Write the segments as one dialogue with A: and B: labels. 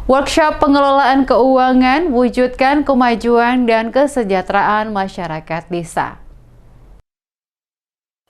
A: Workshop pengelolaan keuangan wujudkan kemajuan dan kesejahteraan masyarakat desa.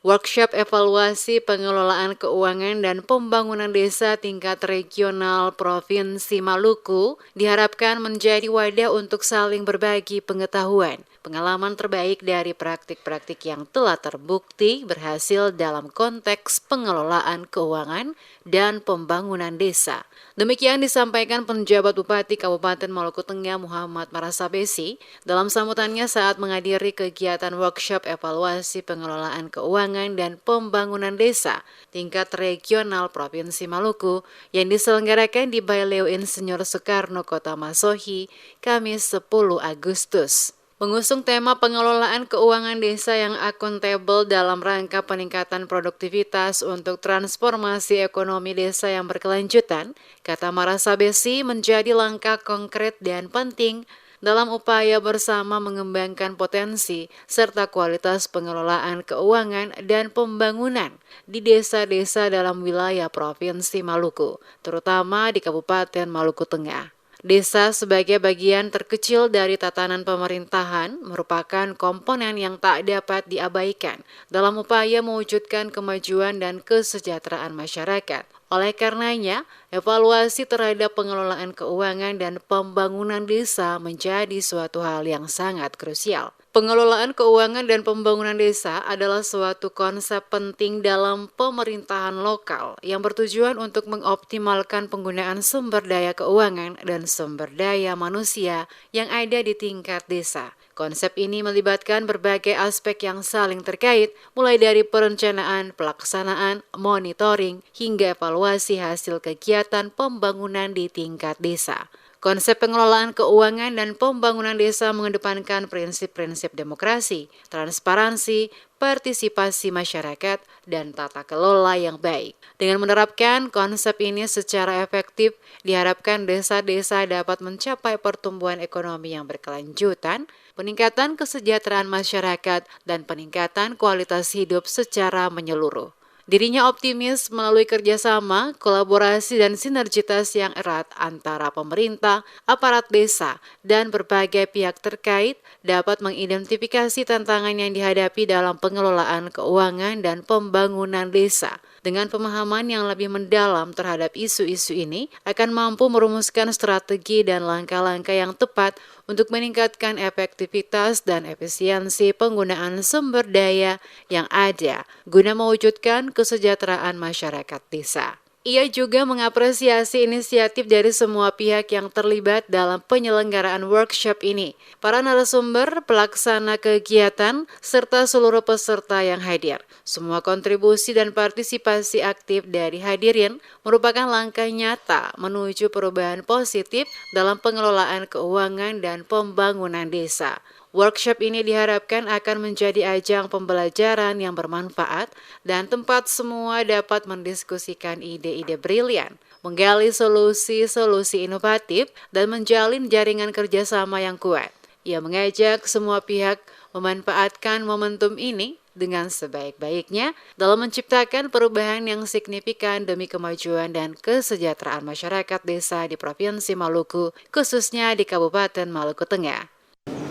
A: Workshop evaluasi pengelolaan keuangan dan pembangunan desa tingkat regional Provinsi Maluku diharapkan menjadi wadah untuk saling berbagi pengetahuan, pengalaman terbaik dari praktik-praktik yang telah terbukti berhasil dalam konteks pengelolaan keuangan dan pembangunan desa. Demikian disampaikan penjabat Bupati Kabupaten Maluku Tengah Muhammad Marasabesi dalam sambutannya saat menghadiri kegiatan workshop evaluasi pengelolaan keuangan dan pembangunan desa tingkat regional Provinsi Maluku yang diselenggarakan di Baileu Insinyur Soekarno Kota Masohi, Kamis 10 Agustus. Mengusung tema pengelolaan keuangan desa yang akuntabel dalam rangka peningkatan produktivitas untuk transformasi ekonomi desa yang berkelanjutan, kata Marasabesi menjadi langkah konkret dan penting dalam upaya bersama mengembangkan potensi serta kualitas pengelolaan keuangan dan pembangunan di desa-desa dalam wilayah Provinsi Maluku, terutama di Kabupaten Maluku Tengah. Desa sebagai bagian terkecil dari tatanan pemerintahan merupakan komponen yang tak dapat diabaikan dalam upaya mewujudkan kemajuan dan kesejahteraan masyarakat. Oleh karenanya, evaluasi terhadap pengelolaan keuangan dan pembangunan desa menjadi suatu hal yang sangat krusial. Pengelolaan keuangan dan pembangunan desa adalah suatu konsep penting dalam pemerintahan lokal yang bertujuan untuk mengoptimalkan penggunaan sumber daya keuangan dan sumber daya manusia yang ada di tingkat desa. Konsep ini melibatkan berbagai aspek yang saling terkait, mulai dari perencanaan, pelaksanaan, monitoring, hingga evaluasi hasil kegiatan pembangunan di tingkat desa. Konsep pengelolaan keuangan dan pembangunan desa mengedepankan prinsip-prinsip demokrasi, transparansi, partisipasi masyarakat, dan tata kelola yang baik. Dengan menerapkan konsep ini secara efektif, diharapkan desa-desa dapat mencapai pertumbuhan ekonomi yang berkelanjutan, peningkatan kesejahteraan masyarakat, dan peningkatan kualitas hidup secara menyeluruh. Dirinya optimis melalui kerjasama, kolaborasi, dan sinergitas yang erat antara pemerintah, aparat desa, dan berbagai pihak terkait dapat mengidentifikasi tantangan yang dihadapi dalam pengelolaan keuangan dan pembangunan desa. Dengan pemahaman yang lebih mendalam terhadap isu-isu ini, akan mampu merumuskan strategi dan langkah-langkah yang tepat untuk meningkatkan efektivitas dan efisiensi penggunaan sumber daya yang ada guna mewujudkan kesejahteraan masyarakat desa. Ia juga mengapresiasi inisiatif dari semua pihak yang terlibat dalam penyelenggaraan workshop ini, para narasumber, pelaksana kegiatan, serta seluruh peserta yang hadir. Semua kontribusi dan partisipasi aktif dari hadirin merupakan langkah nyata menuju perubahan positif dalam pengelolaan keuangan dan pembangunan desa. Workshop ini diharapkan akan menjadi ajang pembelajaran yang bermanfaat dan tempat semua dapat mendiskusikan ide-ide brilian, menggali solusi-solusi inovatif, dan menjalin jaringan kerjasama yang kuat. Ia mengajak semua pihak memanfaatkan momentum ini dengan sebaik-baiknya dalam menciptakan perubahan yang signifikan demi kemajuan dan kesejahteraan masyarakat desa di Provinsi Maluku, khususnya di Kabupaten Maluku Tengah.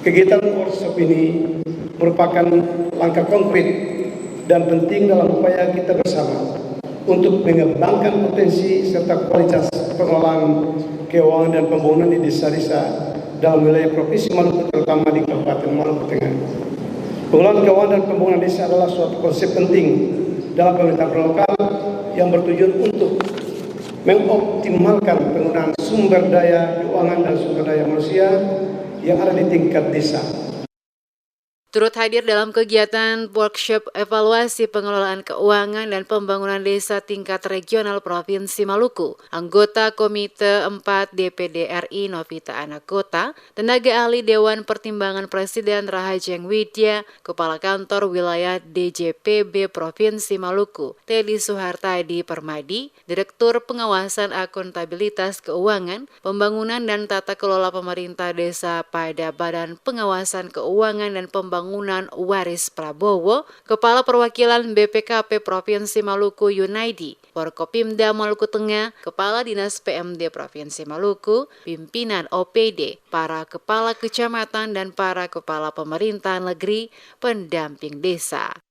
B: Kegiatan workshop ini merupakan langkah konkret dan penting dalam upaya kita bersama untuk mengembangkan potensi serta kualitas pengelolaan keuangan dan pembangunan di desa-desa dalam wilayah Provinsi Maluku, terutama di Kabupaten Maluku Tengah. Pengelolaan keuangan dan pembangunan desa adalah suatu konsep penting dalam pemerintahan lokal yang bertujuan untuk mengoptimalkan penggunaan sumber daya keuangan dan sumber daya manusia yang ada di tingkat desa.
A: Turut hadir dalam kegiatan workshop evaluasi pengelolaan keuangan dan pembangunan desa tingkat regional Provinsi Maluku, anggota Komite 4 DPD RI Novita Anakota, tenaga ahli Dewan Pertimbangan Presiden Rahajeng Widya, Kepala Kantor Wilayah DJPB Provinsi Maluku, Teddy Suhartadi Permadi, Direktur Pengawasan Akuntabilitas Keuangan, Pembangunan dan Tata Kelola Pemerintah Desa pada Badan Pengawasan Keuangan dan Pembangunan Pembangunan Waris Prabowo, Kepala Perwakilan BPKP Provinsi Maluku Yunaidi, Forkopimda Maluku Tengah, Kepala Dinas PMD Provinsi Maluku, pimpinan OPD, para kepala kecamatan dan para kepala pemerintahan negeri pendamping desa.